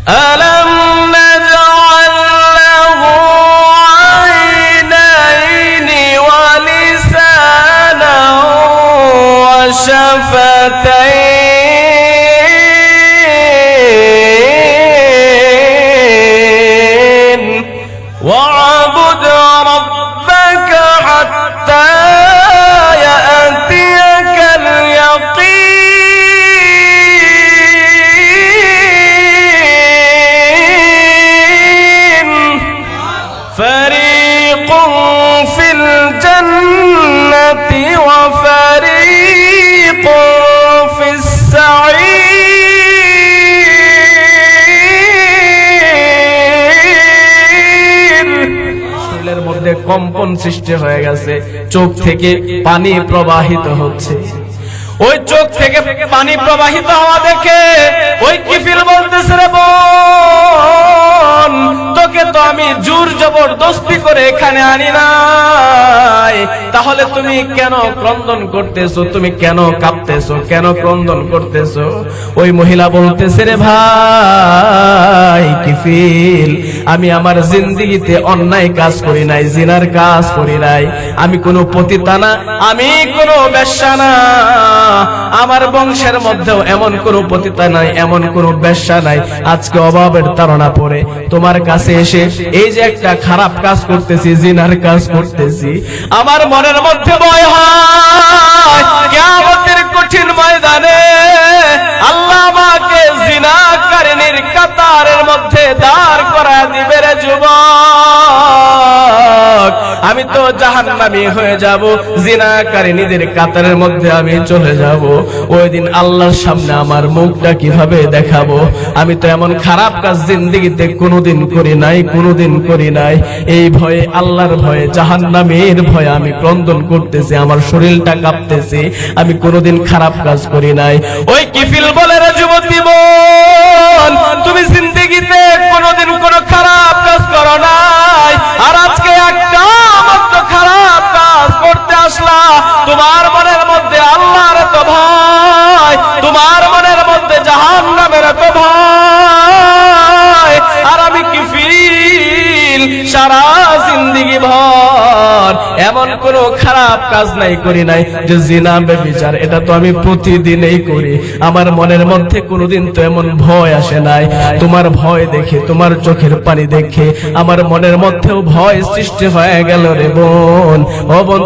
ألم نجعل له عينين ولسانا وشفتين واعبد ربك حتى يأتيك اليقين فريق في الجنة وفريق في السعير শরীরের মধ্যে কম্পন সৃষ্টি হয়ে গেছে, চোখ থেকে পানি প্রবাহিত হচ্ছে। ওই চোখ থেকে পানি প্রবাহিত হওয়া দেখে ওই কিফিল বলতেছে, রে বোন, তোকে তো আমি জোর জবরদস্তি করে এখানে আনি নাই, তাহলে তুমি কেন ক্রন্দন করতেছো, তুমি কেন কাঁপতেছো, কেন ক্রন্দন করতেছো? ওই মহিলা বলতেছে, রে ভাই কিফিল, আমি আমার জিন্দেগিতে অন্যায় কাজ করি নাই, জিনার কাজ করি নাই, আমি কোনো পতিতা না, আমি কোনো বেশ্যা না, আমার বংশের মধ্যেও এমন কোনো পতিতা নাই, এমন কোনো বেশ্যা নাই। আজকে অভাবের তাড়না পড়ে তোমার কাছে এসে এই যে একটা খারাপ কাজ করতেছি, জিনার কাজ করতেছি, আমার মনের মধ্যে ভয় হয় কিয়ামতের কঠিন ময়দানে আল্লাহ আমাকে জিনাকারিনীর কাতারের মধ্যে দাঁড় করায় দিবে রে যুবক, আমি তো জাহান্নামী হয়ে যাব, জিনাকারিনীদের কাতারের মধ্যে আমি চলে যাব। ওই দিন আল্লাহর সামনে আমার মুখটা কিভাবে দেখাবো? আমি তো এমন খারাপ কাজ জিন্দেগিতে কোনোদিন করি নাই, কোনোদিন করি নাই। এই ভয়ে, আল্লাহর ভয়ে, জাহান্নামের ভয়ে আমি ক্রন্দন করতেছি, আমার শরীরটা কাঁপতেছে, আমি কোনোদিন খারাপ কাজ করি নাই। ওই কিফিল বলে, রে যুবতী বোন, তুমি জিন্দেগিতে কোনোদিন কোনো খারাপ কাজ করো নাই, আর আজকে একটা মাত্র খারাপ কাজ করতে আসলা। তোমার মনের মধ্যে আল্লাহর এত ভয়, তোমার মনের মধ্যে জাহান্নামের এত ভয়, আর আমি কিফিল সারা জিন্দেগি ভর এমন কোনো খারাপ কাজ নাই, করি নাই যে জিনা ব্যভিচার, এটা তো আমি প্রতিদিনই করি, আমার মনের মধ্যে কোনোদিন তো এমন ভয় আসে নাই। তোমার ভয় দেখে, তোমার চোখের পানি দেখে আমার মনের মধ্যেও ভয় সৃষ্টি হয়ে গেল রে বোন। ও বোন,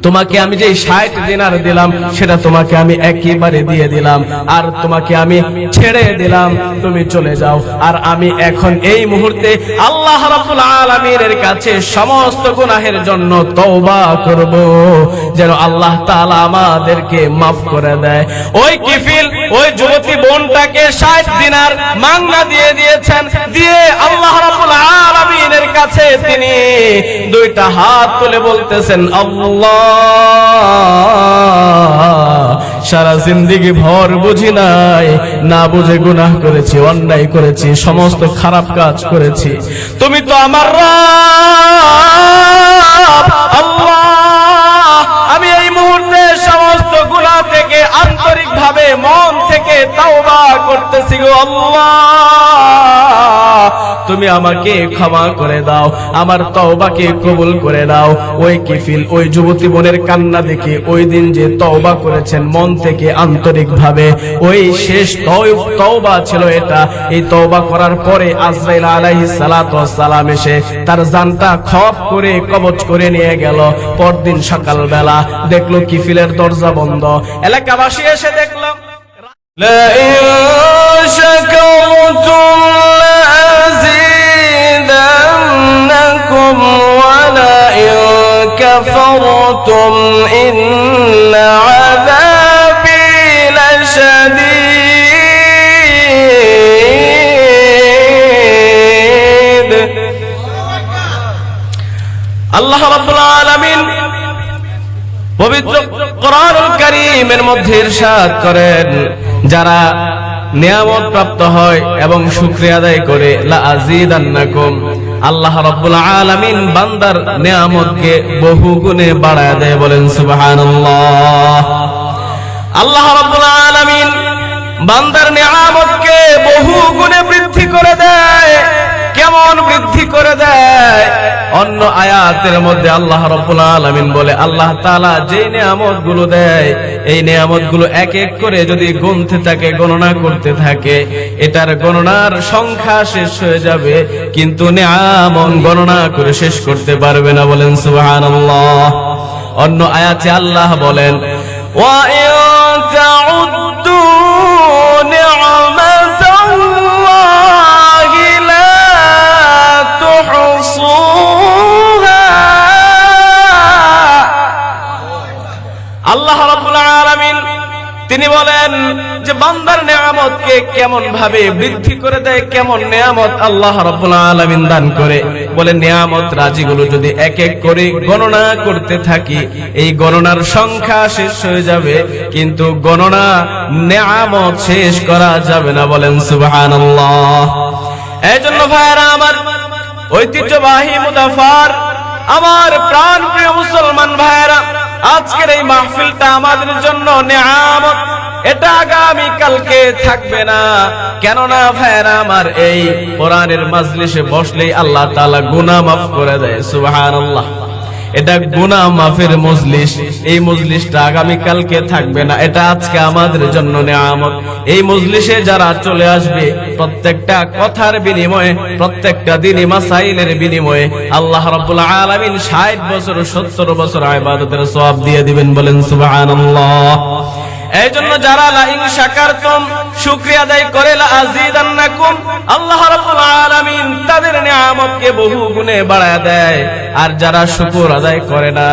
তোমাকে আমি যে 60 দিনার দিলাম সেটা তোমাকে আমি একেবারে দিয়ে দিলাম, আর তোমাকে আমি ছেড়ে দিলাম, তুমি চলে যাও। আর আমি এখন এই মুহূর্তে আল্লাহ রাব্বুল আলামিনের কাছে সমস্ত গুনাহের জন্য তওবা করব, যেন আল্লাহ তাআলা আমাদেরকে মাফ করে দেয়। ওই কিফিল ওই যুবতী বোনটাকে 60 দিনার মাংনা দিয়ে দিয়েছেন, দিয়ে আল্লাহ রাব্বুল আলামিনের কাছে তিনি দুইটা হাত তুলে বলতেছেন, আল্লাহ, সারা জিন্দেগি ভর বুঝি নাই, না বুঝে গুনাহ করেছি, অন্যায় করেছি, সমস্ত খারাপ কাজ করেছি, তুমি তো আমার রব আল্লাহ। আমি এই মুহূর্তে সমস্ত গুনাহ থেকে আন্তরিকভাবে মন থেকে তাওবা করতেছি গো আল্লাহ, তুমি আমাকে ক্ষমা করে দাও, আমার তওবাকে কবুল করে দাও। ওই কিফিল ওই যুবতী বোনের কান্না দেখে ওই দিন যে তওবা করেছেন মন থেকে আন্তরিকভাবে, ওই শেষ তওবা ছিল এটা। এই তওবা করার পরে আজরাইল আলাইহিস সালাতু ওয়াস সালাম এসে তার জানটা খপ করে কবজ করে নিয়ে গেল। পরদিন সকালবেলা দেখলো কিফিলের দরজা বন্ধ। এলাকাবাসী এসে দেখলো, লা ইন শাকারতুম লাযিদান্নাকুম ওয়া লা ইন কাফারতুম ইন্না আযাবি লাশাদীদ। আল্লাহ রাব্বুল আলামিন পবিত্র কোরআনুল কারীমের মধ্যে ইরশাদ করেন, যারা নিয়ামত প্রাপ্ত হয় এবং শুকরিয়া আদায় করে, লা আযীদান্নাকুম, আল্লাহ রাব্বুল আলামিন বান্দার নিয়ামতকে বহু গুণে বাড়ায় দেয়। বলেন সুবহানাল্লাহ। আল্লাহ রাব্বুল আলামিন বান্দার নিয়ামতকে বহু গুণে অন্য আয়াতের মধ্যে আল্লাহ রাব্বুল আলামিন বলে আল্লাহ তাআলা যে নিয়ামতগুলো দেয় এই নিয়ামতগুলো এক এক করে যদি গুনতে থাকে গণনা করতে থাকে এটার গণনার সংখ্যা শেষ হয়ে যাবে কিন্তু নিয়ামত গণনা করে শেষ করতে পারবে না বলেন সুবহানাল্লাহ অন্য আয়াতে আল্লাহ বলেন ওয়া ইন তাউদ্দু নি'মাতাল্লাহি লা তুহসুহা আল্লাহ রাব্বুল আলামিন তিনি বলেন যে বান্দার নিয়ামতকে কেমন ভাবে বৃদ্ধি করে দেয় কেমন নিয়ামত আল্লাহ রাব্বুল আলামিন দান করে বলে নিয়ামত রাজিগুলো যদি এক এক করে গণনা করতে থাকি এই গণনার সংখ্যা শেষ হয়ে যাবে কিন্তু গণনা নিয়ামত শেষ করা যাবে না বলেন সুবহানাল্লাহ এইজন্য ভাইরা আমার ঐতিহ্যবাহী মুদাফার আমার প্রাণপ্রিয় মুসলমান ভাইরা আজকের এই মাহফিলটা আমাদের জন্য নিয়ামত এটা আগামী কালকে থাকবে না কেননা ভাইরা আমার এই কোরআনের মাজলিসে বসলেই আল্লাহ তাআলা গুনাহ মাফ করে দেয় সুবহানাল্লাহ এটা গুনাহ মাফের মজলিস এই মজলিসটা আগামী কালকে থাকবে না এটা আজকে আমাদের জন্য নিয়ামত এই মজলিসে যারা চলে আসবে প্রত্যেকটা কথার বিনিময়ে প্রত্যেকটা দিনই মাসাইলের বিনিময়ে আল্লাহ রাব্বুল আলামিন 60 বছর 70 বছর ইবাদতের সওয়াব দিয়ে দিবেন বলেন সুবহানাল্লাহ এইজন্য যারা লা ইন শাকারতুম শুকরিয়া আদায় করে লা আযীদান্নাকুম আল্লাহ রাব্বুল আলামিন তাদের নিয়ামতকে বহু গুণে বাড়ায় দেয় আর যারা শুকর আদায় করে না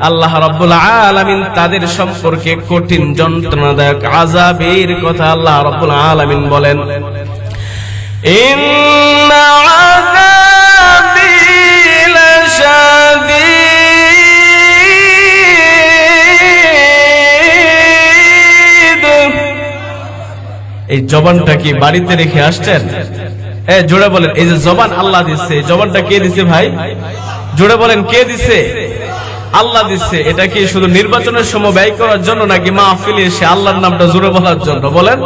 আল্লাহ রাব্বুল আলামিন তাদের সম্পর্কে কঠিন যন্ত্রণাদায়ক আযাবের কথা আল্লাহ রাব্বুল আলামিন বলেন ইন্না আযাবি লাশাদীদ এই জবানটা কি বাড়িতে রেখে আসছেন জোরে বলেন এই যে জবান আল্লাহ দিচ্ছে এই জবানটা কে দিছে ভাই জোরে বলেন কে দিছে আল্লাহ দিচ্ছে এটা কি শুধু নির্বাচনের সময় ব্যয় করার জন্য নাকি মাহফিলে এসে আল্লাহর নামটা জোরে বলার জন্য বলেন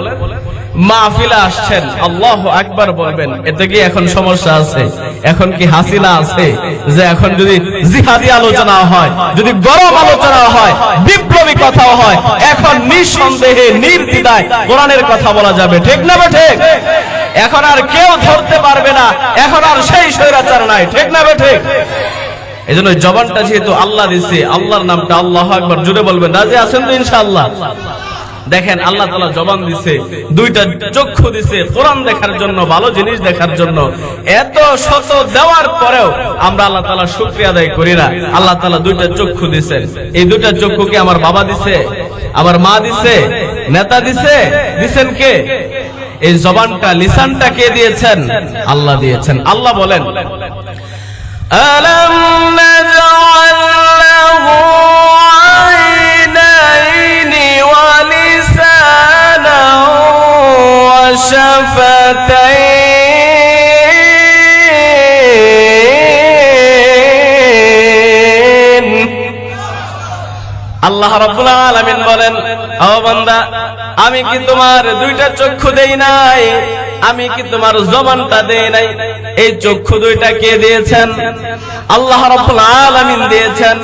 মাহফিলে আসছেন আল্লাহু আকবার বলবেন এতে কি এখন সমস্যা আছে এখন কি হাসিনা আছে যে এখন যদি জিহাদি আলোচনা হয় যদি গরম আলোচনা হয় বিপ্লবী কথা হয় এখন নিঃসন্দেহে নির্দ্বিধায় কোরআনের কথা বলা যাবে ঠিক না ঠিক এখন আর কেউ ধরতে পারবে না এখন আর সেই স্বৈরাচার নাই ঠিক না ঠিক এজন্য জবানটা যেহেতু আল্লাহ দিয়েছে আল্লাহর নামটা আল্লাহু আকবার জোরে বলবেন রাজি আছেন তো ইনশাআল্লাহ দেখেন আল্লাহ তাআলা জবান দিছে দুইটা চক্ষু দিছে কোরআন দেখার জন্য ভালো জিনিস দেখার জন্য এত শত দেওয়ার পরেও আমরা আল্লাহ তাআলা শুকরিয়া আদায় করি না আল্লাহ তাআলা দুইটা চক্ষু দিয়েছেন এই দুইটা চক্ষু কি আমার বাবা দিছে আমার মা দিছে নেতা দিছে দিবেন কে এই জবানটা লিসানটা কে দিয়েছেন আল্লাহ দিয়েছেন আল্লাহ বলেন আলাম নাজআল লাহু আইনাইনি ওয়া লিসানান ওয়া শাফাতাইন আল্লাহ রাব্বুল আলামিন বলেন ও বান্দা আমি কি তোমার দুইটা চক্ষু দেই নাই আমি কি তোমার জবানটা দেই নাই এই চক্ষু দুইটা কে দিয়েছেন আল্লাহ রাব্বুল আলামিন দিয়েছেন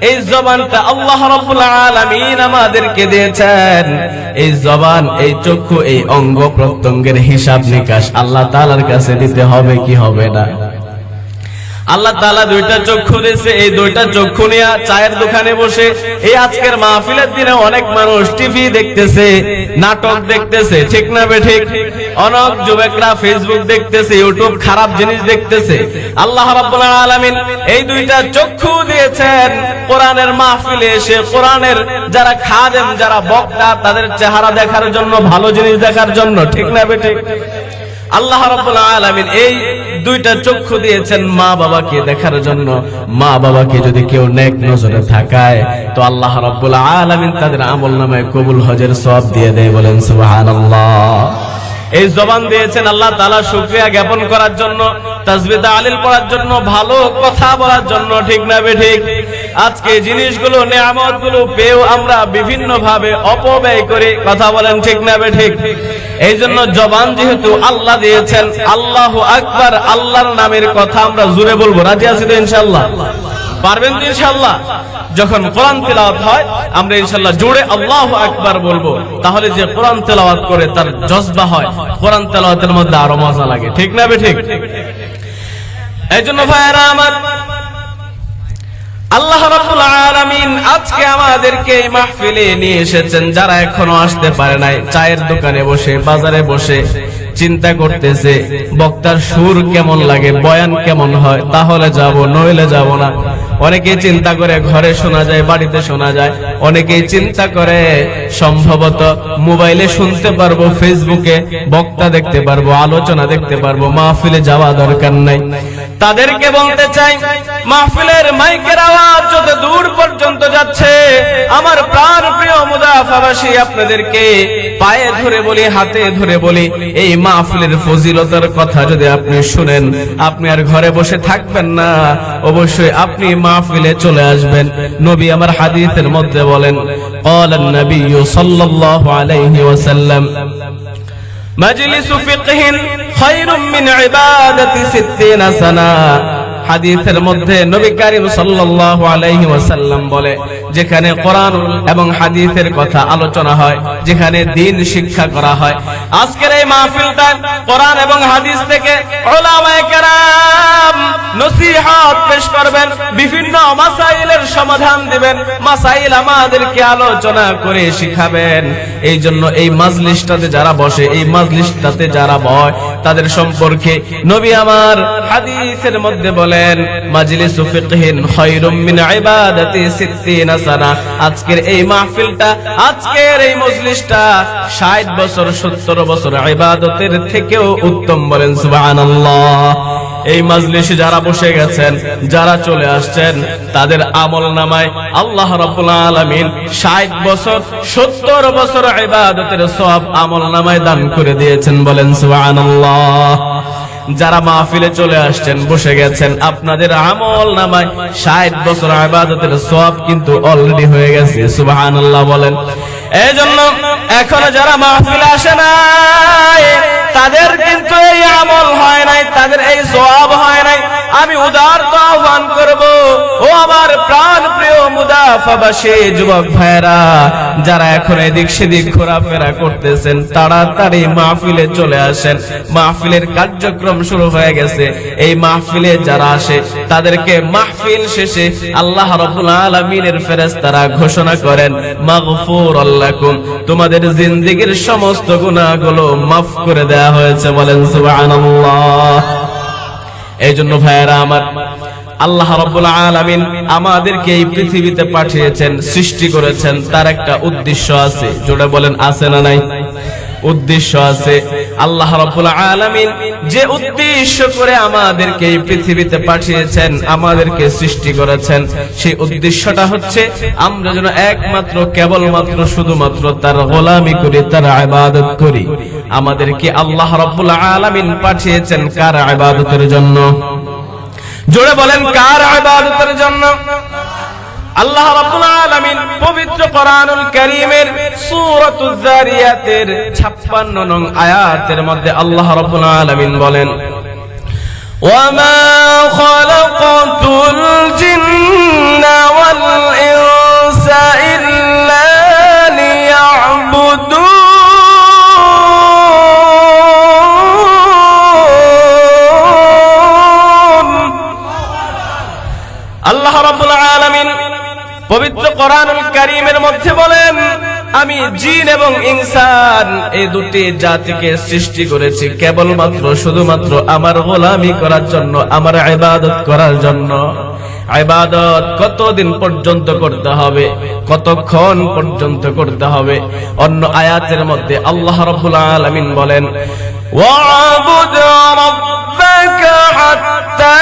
এই জবানটা আল্লাহ রাব্বুল আলামিন আমাদেরকে দিয়েছেন এই জবান এই চক্ষু এই অঙ্গ প্রত্যঙ্গের হিসাব নিকাশ আল্লাহ তাআলার কাছে দিতে হবে কি হবে না আল্লাহ তাআলা দুইটা চক্ষু দিয়েছে এই দুইটা চক্ষু নিয়ে চায়ের দোকানে বসে এই আজকের মাহফিলের দিনে অনেক মানুষ টিভি দেখতেছে নাটক দেখতেছে ঠিক না ঠিক অনেক যুবকরা ফেসবুক দেখতেছে ইউটিউব খারাপ জিনিস দেখতেছে আল্লাহ রাব্বুল আলামিন এই দুইটা চক্ষু দিয়েছেন কোরআনের মাহফিলে এসে কোরআনের যারা খাদেম যারা বক্তা তাদের চেহারা দেখার জন্য ভালো জিনিস দেখার জন্য ঠিক না ঠিক আল্লাহ রাব্বুল আলামিন এই দুইটা চক্ষু দিয়েছেন মা বাবাকে দেখার জন্য মা বাবাকে যদি কেউ নেক নজরে তাকায় তো আল্লাহ রাব্বুল আলামিন তাদের আমলনামায় কবুল হজের সওয়াব দিয়ে দেয় বলেন সুবহানাল্লাহ এই জবান দিয়েছেন আল্লাহ তাআলা শুকরিয়া জ্ঞাপন করার জন্য তাসবিহ তাহলিল পড়ার জন্য ভালো কথা বলার জন্য ঠিক না ঠিক আজকে এই জিনিসগুলো নেয়ামতগুলো পেয়েও আমরা বিভিন্ন ভাবে অপব্যয় করে কথা বলেন, ঠিক না ঠিক? এই জন্য জবান যেহেতু আল্লাহ দিয়েছেন, আল্লাহু আকবার, আল্লাহর নামের কথা আমরা জোরে বলবো। রাজি আছি তো ইনশাআল্লাহ? পারবেন তো ইনশাআল্লাহ? যখন কোরআন তেলাওয়াত হয় আমরা ইনশাআল্লাহ জোরে আল্লাহু আকবার বলবো, তাহলে যে কোরআন তেলাওয়াত করে তার জজবা হয়, কোরআন তেলাওয়াতের মধ্যে আরো মজা লাগে, ঠিক না ঠিক? এই জন্য ভাইরা আমার, আল্লাহ রাব্বুল আলামিন আজকে আমাদেরকে এই মাহফিলে নিয়ে এসেছেন। যারা এখনো আসতে পারে নাই, চায়ের দোকানে বসে, বাজারে বসে চিন্তা করতেছে বক্তার সুর কেমন লাগে, বয়ান কেমন হয়, তাহলে যাব নইলে যাব না। অনেকেই চিন্তা করে ঘরে শোনা যায়, বাড়িতে শোনা যায়। অনেকেই চিন্তা করে সম্ভবত মোবাইলে শুনতে পারবো, ফেসবুকে বক্তা দেখতে পারবো, আলোচনা দেখতে পারবো, মাহফিলে যাওয়া দরকার নাই। তাদেরকে বলতে চাই, মাহফিলের মাইকের আওয়াজ যত দূর পর্যন্ত যাচ্ছে, আমার প্রাণ প্রিয় মুদাফাবাসী আপনাদেরকে পায়ে ধরে বলি, হাতে ধরে বলি, এই মাহফিলের ফজিলতের কথা যদি আপনি শুনেন, আপনি আর ঘরে বসে থাকবেন না, অবশ্যই আপনি মাহফিলে চলে আসবেন। নবী আমার হাদিসের মধ্যে বলেন, ক্বালান নবী সাল্লাল্লাহু আলাইহি ওয়াসাল্লাম, মাজলিসু ফিকহিন খায়রুম মিন ইবাদাতি 60 সানা। হাদিসের মধ্যে নবী করিম সাল্লাল্লাহু আলাইহি ওয়াসাল্লাম বলে, যেখানে কোরআন এবং হাদিসের কথা আলোচনা হয়, যেখানে দ্বীন শিক্ষা করা হয়, আজকের এই মাহফিলটা কোরআন এবং হাদিস থেকে উলামায়ে কেরাম নসিহত পেশ করবেন, বিভিন্ন মাসাইলের সমাধান দিবেন, মাসাইল আমাদেরকে আলোচনা করে শিখাবেন। এই জন্য এই মাজলিসটাতে যারা বসে, এই মাজলিসটাতে যারা বয়, তাদের সম্পর্কে নবী আমার হাদিসের মধ্যে বলেন, মাজলিসু ফিকহিন খায়রুম মিন ইবাদাতি 60 সানা। আজকের এই মাহফিলটা, আজকের এই মজলিসটা 60 বছর 70 বছর ইবাদতের থেকেও উত্তম। বলেন সুবহানাল্লাহ। এই মাজলিসে যারা বসে গেছেন, যারা চলে আসছেন, তাদের আমল নামায় আল্লাহ রাব্বুল আলামিন 60 বছর 70 বছর ইবাদতের সওয়াব আমল নামায় দান করে দিয়েছেন। বলেন সুবহানাল্লাহ। যারা মাহফিলে চলে আসছেন, বসে গেছেন, আপনাদের আমল নামায় 60 বছর ইবাদতের সওয়াব কিন্তু অলরেডি হয়ে গেছে। সুবহানাল্লাহ বলেন। এই জন্য এখনো যারা মাহফিলে আসে নাই, তাদের কিন্তু এই আমল হয় নাই, তাদের এই সওয়াব হয় নাই। আমি উদার আহ্বান করব, ও আমার প্রাণ প্রিয় মুদাফাবাসী যুবক ভাইরা, যারা এখন এদিক সেদিক ঘোরাফেরা করতেছেন, তাড়াতাড়ি মাহফিলে চলে আসেন। মাহফিলের কার্যক্রম শুরু হয়ে গেছে। এই মাহফিলে যারা আসে, তাদেরকে মাহফিল শেষে আল্লাহ রাব্বুল আলামিনের ফেরেশতারা ঘোষণা করেন, মাগফুরুল লাকুম, তোমাদের জিন্দেগীর সমস্ত গুনাহগুলো মাফ করে দেয়া হয়েছে। বলেন সুবহানাল্লাহ। এই জন্য ভাইয়েরা আমার, আল্লাহ রাব্বুল আলামিন আমাদেরকে এই পৃথিবীতে পাঠিয়েছেন, সৃষ্টি করেছেন, তার একটা উদ্দেশ্য আছে। জোরে বলেন, আছে না নাই? উদ্দেশ্য আছে। আল্লাহ রাব্বুল আলামিন যে উদ্দেশ্য করে আমাদেরকে এই পৃথিবীতে পাঠিয়েছেন, আমাদেরকে সৃষ্টি করেছেন, সেই উদ্দেশ্যটা হচ্ছে আমরা যেন একমাত্র কেবলমাত্র শুধুমাত্র তার গোলামি করি, তার ইবাদত করি। আমাদেরকে আল্লাহ রাব্বুল আলামিন পাঠিয়েছেন কার ইবাদতের জন্য? জোরে বলেন, কার ইবাদতের জন্য? আল্লাহ রাব্বুল আলামিন পবিত্র কোরআনুল কারীমের সূরাতুয যারিয়াতের 56 নং আয়াতের মধ্যে আল্লাহ রাব্বুল আলামিন বলেন, ওয়ামা খালাকাতুল জিন্না ওয়াল ইনসা ইল্লা লিয়া'বুদুন। আল্লাহ রাব্বুল আলামিন পবিত্র কোরআনুল কারীমের মধ্যে বলেন, আমি জিন এবং ইনসান এই দুটি জাতিকে সৃষ্টি করেছি কেবলমাত্র শুধুমাত্র আমার গোলামি করার জন্য, আমার ইবাদত করার জন্য। ইবাদত কতদিন পর্যন্ত করতে হবে, কতক্ষণ পর্যন্ত করতে হবে? অন্য আয়াতের মধ্যে আল্লাহ রাব্বুল আলামিন বলেন, ওয়া'বুদ রাব্বাকা হাত্তা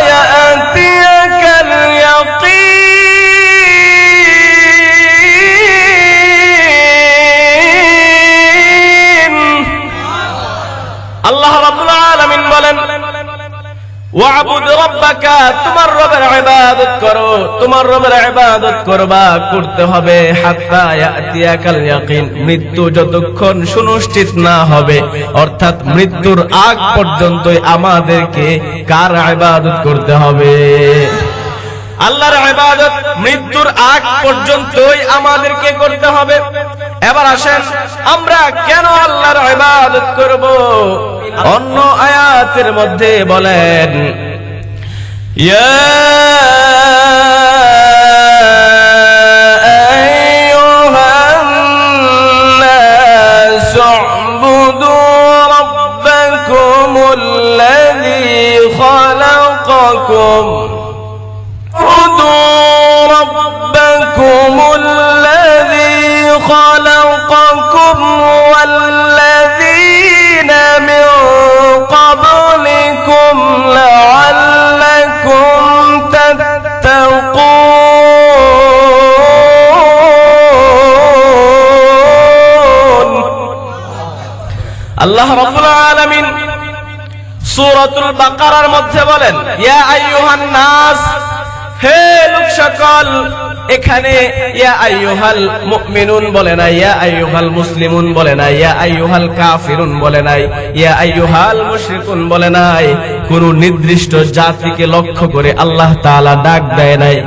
ইয়াতিয়াকাল ইয়াকিন। আল্লাহ রাব্বুল আলামিন বলেন, ওয়াবুদ রাব্বাকা, তোমার রবের ইবাদত করো, তোমার রবের ইবাদত করবা, করতে হবে হাত্তা ইয়াতিয়াকাল ইয়াকিন, মৃত্যু যতক্ষণ সুনিশ্চিত না হবে, অর্থাৎ মৃত্যুর আগ পর্যন্তই আমাদেরকে কার ইবাদত করতে হবে? আল্লাহর ইবাদত মৃত্যুর আগ পর্যন্তই আমাদেরকে করতে হবে। এবার আসেন আমরা কেন আল্লাহর ইবাদত করব? অন্য আয়াতের মধ্যে বলেন, ইয়া আইয়ুহান নাস উবুদু রাব্বাকুমুল্লাযী খালাকাকুম خلقكم والذين من قبلكم لعلكم تتقون। আল্লাহ রাব্বুল আলামিন সূরাতুল বাকারার মধ্যে বলেন, ইয়া আইয়ুহান নাস, হে লোক সকল। এখানে ইয়া আইয়ুহাল মুমিনুন বলে নাই, ইয়া আইয়ুহাল মুসলিমুন বলে নাই, ইয়া আইয়ুহাল কাফিরুন বলে নাই, ইয়া আইয়ুহাল মুশরিকুন বলে নাই। কোন নির্দিষ্ট জাতিকে লক্ষ্য করে আল্লাহ তাআলা ডাক দেয় নাই।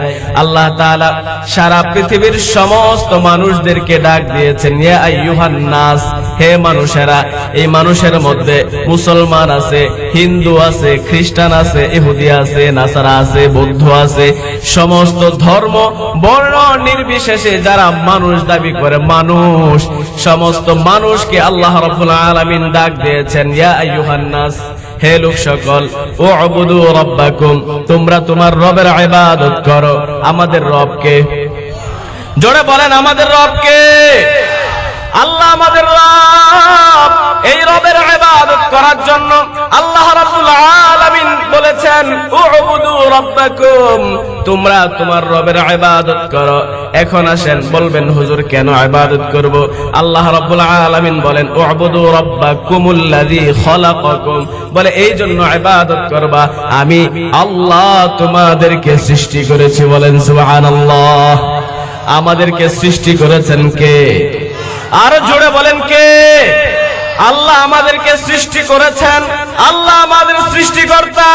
আল্লাহ তাআলা সারা পৃথিবীর সমস্ত মানুষদেরকে ডাক দিয়েছেন, ইয়া আইয়ুহান নাস, হে মানুষেরা। এই মানুষের মধ্যে মুসলমান আছে, হিন্দু আছে, খ্রিস্টান আছে, ইহুদি আছে, নাসারা আছে, বৌদ্ধ আছে, সমস্ত ধর্ম বর্ণ নির্বিশেষে যারা মানুষ দাবি করে মানুষ, সমস্ত মানুষকে আল্লাহ রাব্বুল আলামিন ডাক দিয়েছেন, ইয়া আইয়ুহান নাস, হে লোক সকল, উবুদু রাব্বাকুম, তোমরা তোমার রবের ইবাদত করো। আমাদের রবকে, জোরে বলেন আমাদের রবকে। আল্লাহ আমাদের রব। এই রবের ইবাদত করার জন্য আল্লাহ রাব্বুল আলামিন বলেছেন, উবুদু রাব্বাকুম, তোমরা তোমার রবের ইবাদত করো। এখন আসেন বলবেন, হুজুর কেন ইবাদত করব? আল্লাহ রাব্বুল আলামিন বলেন, উবুদু রাব্বাকুমুল্লাযী খালাকাকুম, বলে এই জন্য ইবাদত করবা, আমি আল্লাহ তোমাদেরকে সৃষ্টি করেছি। বলেন সুবহানাল্লাহ। আমাদেরকে সৃষ্টি করেছেন কে? আরো জোরে বলেন কে? আল্লাহ আমাদেরকে সৃষ্টি করেছেন। আল্লাহ আমাদের সৃষ্টিকর্তা।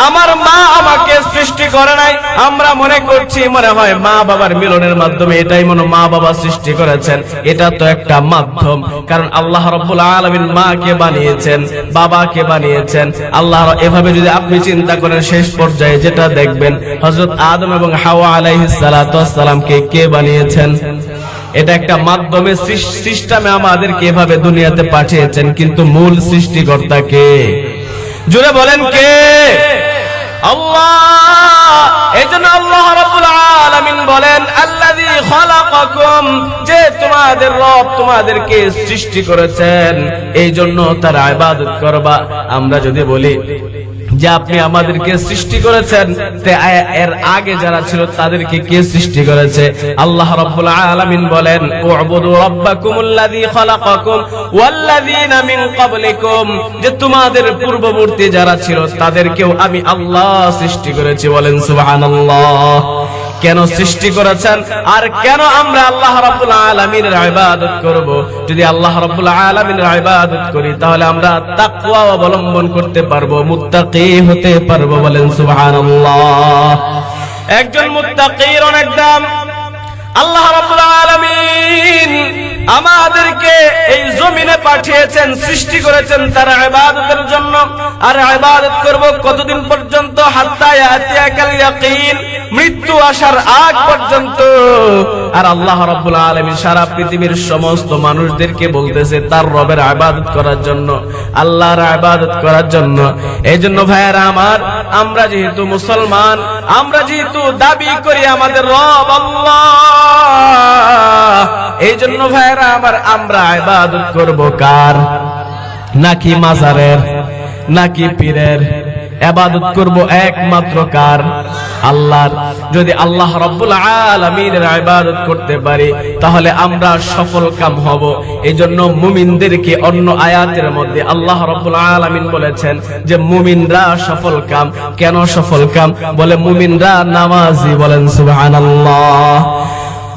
আমার মা আমাকে সৃষ্টি করে নাই। আমরা মনে করছি মনে হয় মা বাবার মিলনের মাধ্যমে এটাই মনে মা বাবা সৃষ্টি করেছেন। এটা তো একটা মাধ্যম, কারণ আল্লাহ রাব্বুল আলামিন মাকে বানিয়েছেন, বাবাকে বানিয়েছেন। আল্লাহ এভাবে যদি আপনি চিন্তা করেন, শেষ পর্যায়ে যেটা দেখবেন, হযরত আদম এবং হাওয়া আলাইহিস সালাতু ওয়াস সালামকে কে বানিয়েছেন? এটা একটা মাধ্যমে সিস্টেমে আমাদেরকে এভাবে দুনিয়াতে পাঠিয়েছেন, কিন্তু মূল সৃষ্টিকর্তা কে? জোরে বলেন কে? আল্লাহ। এজন্য আল্লাহ রাব্বুল আলামিন বলেন, আল্লাযী খালাকাকুম, যে তোমাদের রব তোমাদেরকে সৃষ্টি করেছেন, এই জন্য তার ইবাদত করবা। আমরা যদি বলি যে আপনি আমাদেরকে সৃষ্টি করেছেন, এর আগে যারা ছিল তাদেরকে কে সৃষ্টি করেছে? আল্লাহ রাব্বুল আলামিন বলেন, উবুদু রাব্বাকুমুল্লাযী খালাকাকুম ওয়াল্লাযীনা মিন ক্বাবলিকুম, যে তোমাদের পূর্ববর্তী যারা ছিল তাদেরকেও আমি আল্লাহ সৃষ্টি করেছি। বলেন সুবহানাল্লাহ। কেন সৃষ্টি করেছেন আর কেন আমরা আল্লাহ রাব্বুল আলামিনের ইবাদত করব? যদি আল্লাহ রাব্বুল আলামিনের ইবাদত করি তাহলে আমরা তাকওয়া অবলম্বন করতে পারবো, মুত্তাকি হতে পারবো। বলেন সুবহানাল্লাহ। একজন মুত্তাকির অনেক দাম। আল্লাহ রাব্বুল আলামিন আমাদেরকে এই জমিনে পাঠিয়েছেন, সৃষ্টি করেছেন তার ইবাদতের জন্য। আর ইবাদত করব কতদিন পর্যন্ত? হাত্তা ইয়াতিয়াকাল ইয়াকিন, মৃত্যু আসার আগ পর্যন্ত। আর আল্লাহ রাব্বুল আলামিন সারা পৃথিবীর সমস্ত মানুষদেরকে বলতেছে তার রবের ইবাদত করার জন্য, আল্লাহর ইবাদত করার জন্য। এইজন্য ভাইয়েরা আমার, আমরা যেহেতু মুসলমান, আমরা যেহেতু দাবি করি আমাদের রব আল্লাহ, এইজন্য ভাইয়েরা আমার, আমরা ইবাদত করব কার? নাকি মাজারের, নাকি পীরের, ইবাদত করব একমাত্র কার? আল্লাহর। যদি আল্লাহ রাব্বুল আলামিনের ইবাদত করতে পারি তাহলে আমরা সফল কাম হব। এজন্য মুমিনদেরকে অন্য আয়াতের মধ্যে আল্লাহ রাব্বুল আলামিন বলেছেন যে মুমিনরা সফল কাম। কেন সফল কাম? বলে মুমিনরা নামাজি। বলেন সুবহানাল্লাহ।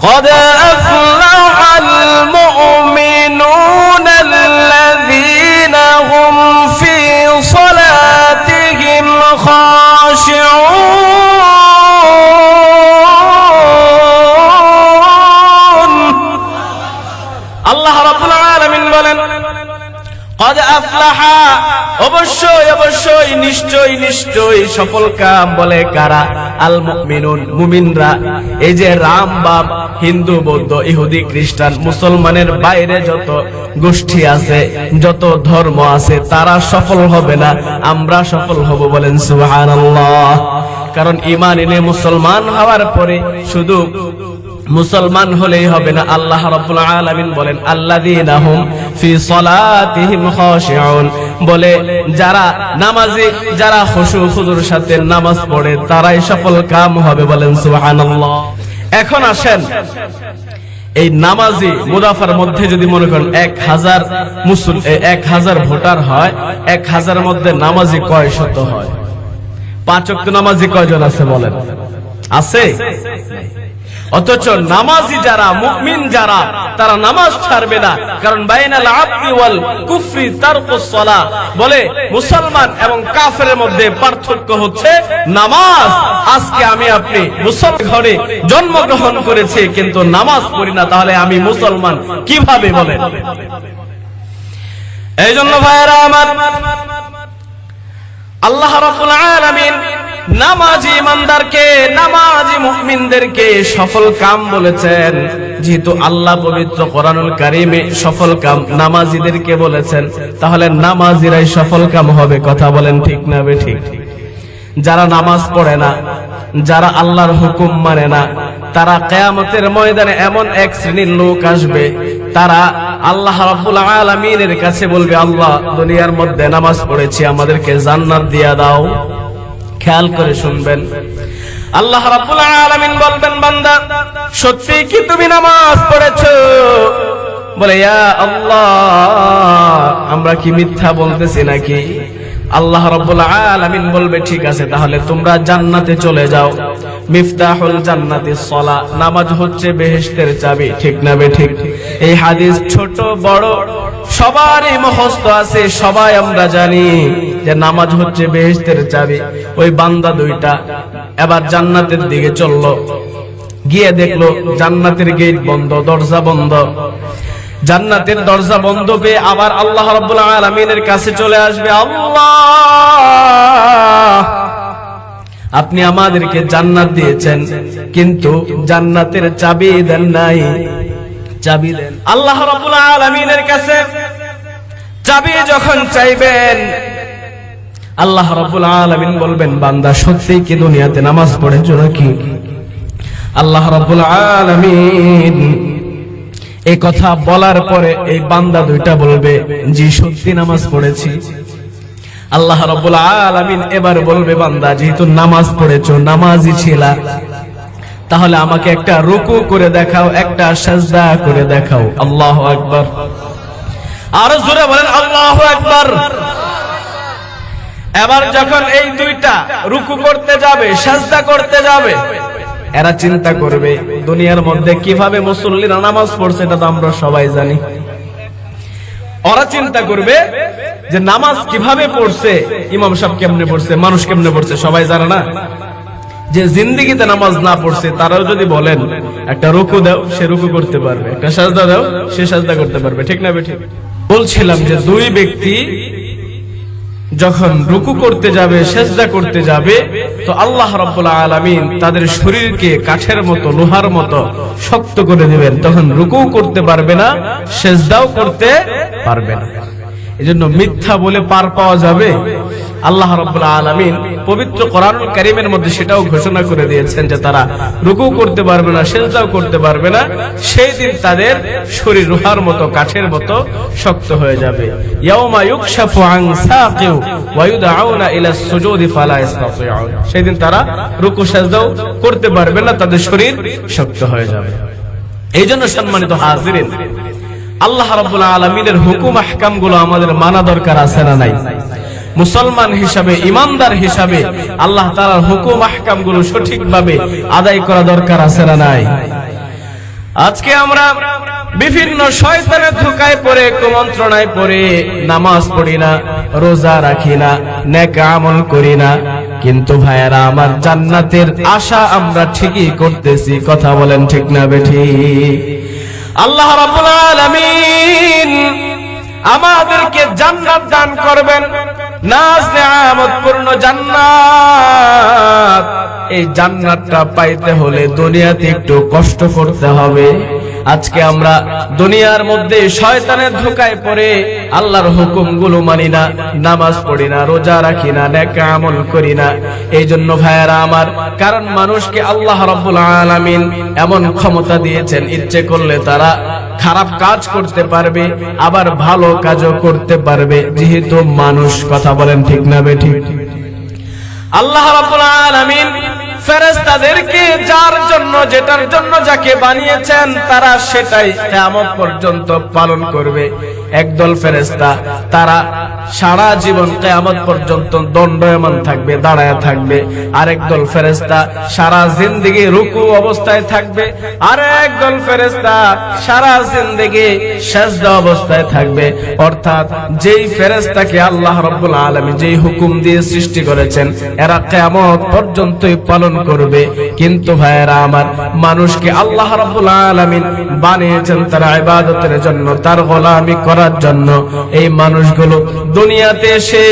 قد أفلح المؤمنون الذين هم في صلاتهم خاشعون আল্লাহ রাব্বুল আলামিন বলেন قد أفلح অবশ্যই অবশ্যই নিশ্চয়ই নিশ্চয়ই সফল কাম। বলে কারা? আল মুমিনুন, মুমিনরা। এই যে রাম বাম, হিন্দু বৌদ্ধ ইহুদি খ্রিস্টান মুসলমানের বাইরে যত গোষ্ঠী আছে, যত ধর্ম আছে, তারা সফল হবে না, আমরা সফল হব। বলেন সুবহানাল্লাহ। কারণ ঈমান এনে মুসলমান হওয়ার পরে শুধু মুসলমান হলেই হবে না। আল্লাহ রাব্বুল আলামিন বলেন আল্লাযীনা হুম ফি সালাতিহিম খাশিউন, বলে যারা নামাজি, যারা খুশু খুজুর সাথে নামাজ পড়ে তারাই সফল কাম হবে। বলেন সুবহানাল্লাহ। এখন আসেন, এই নামাজি মুদাফার মধ্যে যদি মনে করেন 1000 ভোটার হয়, 1000 মধ্যে নামাজি কয় শত হয়? 5 ওয়াক্ত নামাজি কয়জন আছে বলেন? আছে? অথচ নামাজি যারা, মুমিন যারা, তারা নামাজ ছাড়বে না। কারণ বাইনাল আবদি ওয়াল কুফরি তারকুস সালাহ, বলে মুসলমান এবং কাফেরের মধ্যে পার্থক্য হচ্ছে নামাজ। আজকে আমি আপনি মুসলমান ঘরে জন্মগ্রহণ করেছি কিন্তু নামাজ পড়ি না, তাহলে আমি মুসলমান কিভাবে বলেন? এই জন্য ভাইরা আমার, আল্লাহ রাব্বুল আলামিন নামাজি ইমানদারকে, নামাজি মুমিনদেরকে সফল কাম বলেছেন। যেহেতু আল্লাহ পবিত্র কোরআনুল কারীমে সফল কাম নামাজিদেরকে বলেছেন, তাহলে নামাজিরাই সফল কাম হবে। কথা বলেন ঠিক না বেঠিক? যারা নামাজ পড়ে না, যারা আল্লাহর হুকুম মানে না, তারা কিয়ামতের ময়দানে এমন এক শ্রেণীর লোক আসবে, তারা আল্লাহ রাব্বুল আলামিনের কাছে বলবে, আল্লাহ দুনিয়ার মধ্যে নামাজ পড়েছি, আমাদেরকে জান্নাত দিয়া দাও। খেয়াল করে শুনবেন, আল্লাহ রাব্বুল আলামিন বলবেন, বান্দা সত্যি কি তুমি নামাজ পড়েছো? বলে ইয়া আল্লাহ, আমরা কি মিথ্যা বলতেছি নাকি? আল্লাহ রাব্বুল আলামিন বলবে, ঠিক আছে, তাহলে তোমরা জান্নাতে চলে যাও। মিফতাহুল জান্নাতিস সালাহ, নামাজ হচ্ছে বেহেশতের চাবি। ঠিক না বেঠিক? এই হাদিস ছোট বড় সবারই মুখস্থ আছে, সবাই আমরা জানি যে নামাজ হচ্ছে বেহেশতের চাবি। ওই বান্দা দুইটা এবার জান্নাতের দিকে চললো, গিয়ে দেখলো জান্নাতের গেট বন্ধ, দরজা বন্ধ। জান্নাতের দরজা বন্ধ পেয়ে আবার আল্লাহ রাব্বুল আলামিনের কাছে চলে আসবে, আল্লাহ আপনি আমাদেরকে জান্নাত দিয়েছেন কিন্তু জান্নাতের চাবি দেন নাই, চাবি দেন। আল্লাহ রাব্বুল আলামিনের কাছে চাবি যখন চাইবেন, আল্লাহ রাব্বুল আলামিন বলবেন, বান্দা সত্যি কি দুনিয়াতে নামাজ পড়েছো নাকি? আল্লাহ রাব্বুল আলামিন এই কথা বলার পরে এই বান্দা দুইটা বলবে, জি সত্যি নামাজ পড়েছি। আল্লাহ রাব্বুল আলামিন এবার বলবে, বান্দা যেহেতু নামাজ পড়েছো, নামাজি ছিলা, তাহলে আমাকে একটা রুকু করে দেখাও, একটা সাজদা করে দেখাও। আল্লাহু আকবার। আরো জোরে বলেন আল্লাহু আকবার। এবার যখন এই দুইটা রুকু করতে যাবে, সাজদা করতে যাবে, এরা চিন্তা করবে দুনিয়ার মধ্যে কিভাবে মুসল্লিরা নামাজ পড়ছে, এটা তো আমরা সবাই জানি। ওরা চিন্তা করবে যে নামাজ কিভাবে পড়ছে, ইমাম সাহেব কেমনে পড়ছে, মানুষ কেমনে পড়ছে, সবাই জানে না। যে জিন্দেগিতে নামাজ না পড়ছে তারাও যদি বলেন একটা রুকু দাও, সে রুকু করতে পারবে, একটা সাজদা দাও, সে সাজদা করতে পারবে। ঠিক না বেঠিক? বলছিলাম যে দুই ব্যক্তি যখন রুকু করতে যাবে, সেজদা করতে যাবে, তো আল্লাহ রাব্বুল আলামিন তাদের শরীরকে কাঠের মতো, লোহার মতো শক্ত করে দিবেন। তখন রুকু করতে পারবে না, সেজদাও করতে পারবে না। এজন্য মিথ্যা বলে পার পাওয়া যাবে? আল্লাহ রাব্বুল আলামিন পবিত্র কোরআনুল কারীমের মধ্যে সেটাও ঘোষণা করে দিয়েছেন যে তারা রুকু করতে পারবে না, সিজদাও করতে পারবে না। সেই দিন তাদের শরীর রুহার মতো, কাঠের মতো শক্ত হয়ে যাবে। ইয়াউমা ইউকশাফু আন সাকিউ ওয়া ইউদআউনা ইলা সুজুদি ফালা ইসতাতিউন। সেই দিন তারা রুকু সিজদাও করতে পারবে না, তাদের শরীর শক্ত হয়ে যাবে। এই জন্য সম্মানিত হাজিরিন, আল্লাহ রাব্বুল আলামিনের হুকুম আহকাম গুলো আমাদের মানা দরকার আছে না নাই? মুসলমান হিসাবে, ইমানদার হিসাবে আল্লাহ তাআলার হুকুম আহকাম গুলো সঠিকভাবে আদায় করা দরকার আছে না নাই? আজকে আমরা বিভিন্ন শয়তানের ধোঁকায় পড়ে, কুমন্ত্রণায় পড়ে নামাজ পড়ি না, রোজা রাখি না, নেক আমল করি না, কিন্তু ভাইয়েরা আমার জান্নাতের আশা আমরা ঠিকই করতেছি। কথা বলেন ঠিক না বেঠিক? আল্লাহ রাব্বুল আলামিন আমাদেরকে জান্নাত দান করবেন, নাজ নেয়ামত পূর্ণ জান্নাত। এই জান্নাতটা পাইতে হলে দুনিয়াতে একটু কষ্ট করতে হবে। আজকে আমরা দুনিয়ার মধ্যে শয়তানের ধোঁকায় পড়ে আল্লাহর হুকুমগুলো মানি না, নামাজ পড়ি না, রোজা রাখি না, নেক আমল করি না। এই জন্য ভাইয়েরা আমার, কারণ মানুষকে আল্লাহ রাব্বুল আলামিন এমন ক্ষমতা দিয়েছেন, ইচ্ছে করলে তারা খারাপ কাজ করতে পারবে, আবার ভালো কাজও করতে পারবে, যেহেতু মানুষ। কথা বলেন ঠিক না বেঠিক? আল্লাহ রাব্বুল আলামিন ফেরেশতাদেরকে যার জন্য, যেটার জন্য যাকে বানিয়েছেন, তারা সেটাই কিয়ামত পর্যন্ত পালন করবে। একদল ফেরেশতা তারা সারা জীবন কিয়ামত পর্যন্ত দণ্ডায়মান থাকবে, দাঁড়ায় থাকবে। আরেকদল ফেরেশতা সারা জিন্দেগি রুকু অবস্থায় থাকবে। আরেকদল ফেরেশতা সারা জিন্দেগি সিজদা অবস্থায় থাকবে। অর্থাৎ যেই ফেরেশতাকে আল্লাহ রাব্বুল আলামিন যেই হুকুম দিয়ে সৃষ্টি করেছেন, এরা কিয়ামত পর্যন্তই পালন করবে। কিন্তু ভাইয়েরা আমার, মানুষকে আল্লাহ রাব্বুল আলামিন বানিয়েছেন তার ইবাদতের জন্য, তার গোলামি করার জন্য। এই মানুষগুলো দুনিয়াতে এসে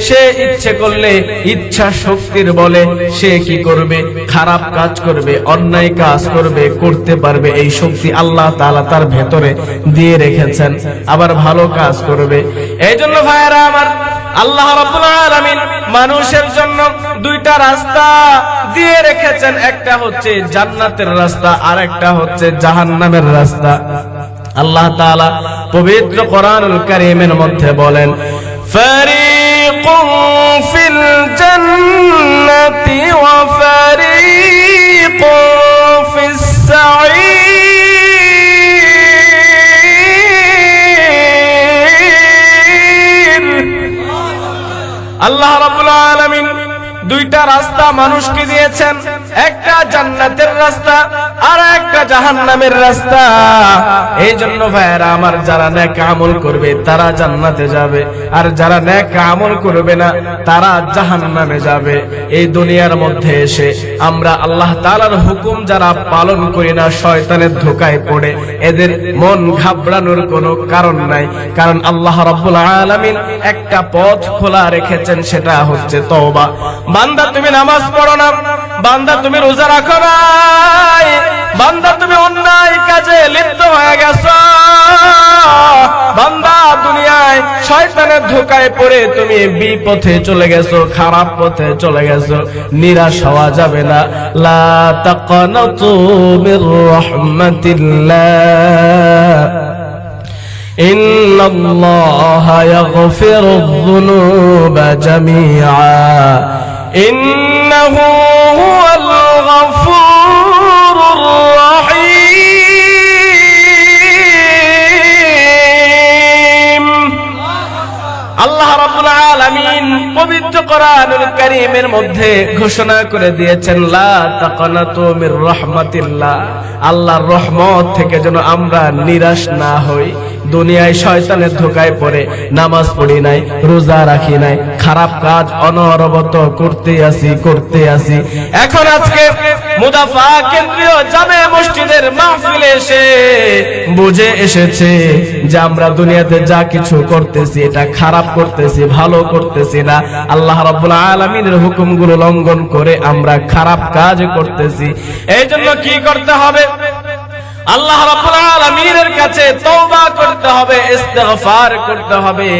সে ইচ্ছে করলে, ইচ্ছা শক্তির বলে সে কি করবে? খারাপ কাজ করবে, অন্যায় কাজ করবে, করতে পারবে। এই শক্তি আল্লাহ তাআলা তার ভেতরে দিয়ে রেখেছেন। আবার ভালো কাজ করবে। এই জন্য ভাইয়েরা আমার, আল্লাহ রাব্বুল আলামিন মানুষের জন্য দুইটা রাস্তা দিয়ে রেখেছেন। একটা হচ্ছে জান্নাতের রাস্তা, আর একটা হচ্ছে জাহান্নামের রাস্তা। আল্লাহ তাআলা পবিত্র কোরআনুল কারীমের মধ্যে বলেন, ফারিকুন ফিল জান্নাতি ওয়া ফারিকুন ফিস সাঈর। আল্লাহ রাব্বুল আলামিন দুইটা রাস্তা মানুষকে দিয়েছেন, একটা জান্নাতের রাস্তা আর একটা জাহান্নামের রাস্তা। এই জন্য ভাইয়েরা আমার, যারা নেক আমল করবে তারা জান্নাতে যাবে, আর যারা নেক আমল করবে না তারা জাহান্নামে যাবে। এই দুনিয়ার মধ্যে এসে আমরা আল্লাহ তাআলার হুকুম যারা পালন করি না, শয়তানের ধোঁকায় পড়ে এদের মন ঘাবড়ানোর কোনো কারণ নাই। কারণ আল্লাহ রাব্বুল আলামিন একটা পথ খোলা রেখেছেন, সেটা হচ্ছে তওবা। বান্দা তুমি নামাজ পড়ো না, বান্দা তুমি রোজা রাখো না, বান্দা তুমি অন্যায় কাজে লিপ্ত হয়ে গেছো, বান্দা দুনিয়ায় শয়তানের ধোঁকায় পড়ে তুমি বিপথে চলে গেছো, খারাপ পথে চলে গেছো। নিরাশ হওয়া যাবে না। লা তাকনাতু মির রাহমাতিল্লাহ, ইন্নাল্লাহা ইয়াগফিরুয যুনুবা জামিআ, ইন্নাহু হুয়াল গফুরুর রহিম। আল্লাহ রাব্বুল আলামিন পবিত্র কোরআনুল কারীমের মধ্যে ঘোষণা করে দিয়েছেন, লা তাকনাতু মির রাহমাতিল্লাহ, আল্লাহর রহমত থেকে যেন আমরা নিরাশ না হই। দুনিয়ায় শয়তানের ধোঁকায় পড়ে নামাজ পড়ি নাই, রোজা রাখি নাই, খারাপ কাজ অনবরত করতে আসি। এখন আজকে মুদাফা কেন্দ্রীয় জামে মসজিদের মাহফিলে এসে বুঝে এসেছে যে আমরা দুনিয়াতে যা কিছু করতেছি এটা খারাপ করতেছি, ভালো করতেছি না। আল্লাহ রাব্বুল আলামিনের হুকুমগুলো লঙ্ঘন করে আমরা খারাপ কাজ করতেছি। এই জন্য কি করতে হবে? আল্লাহ রাব্বুল আলামিনের কাছে তওবা করতে হবে, ইস্তিগফার করতে হবে।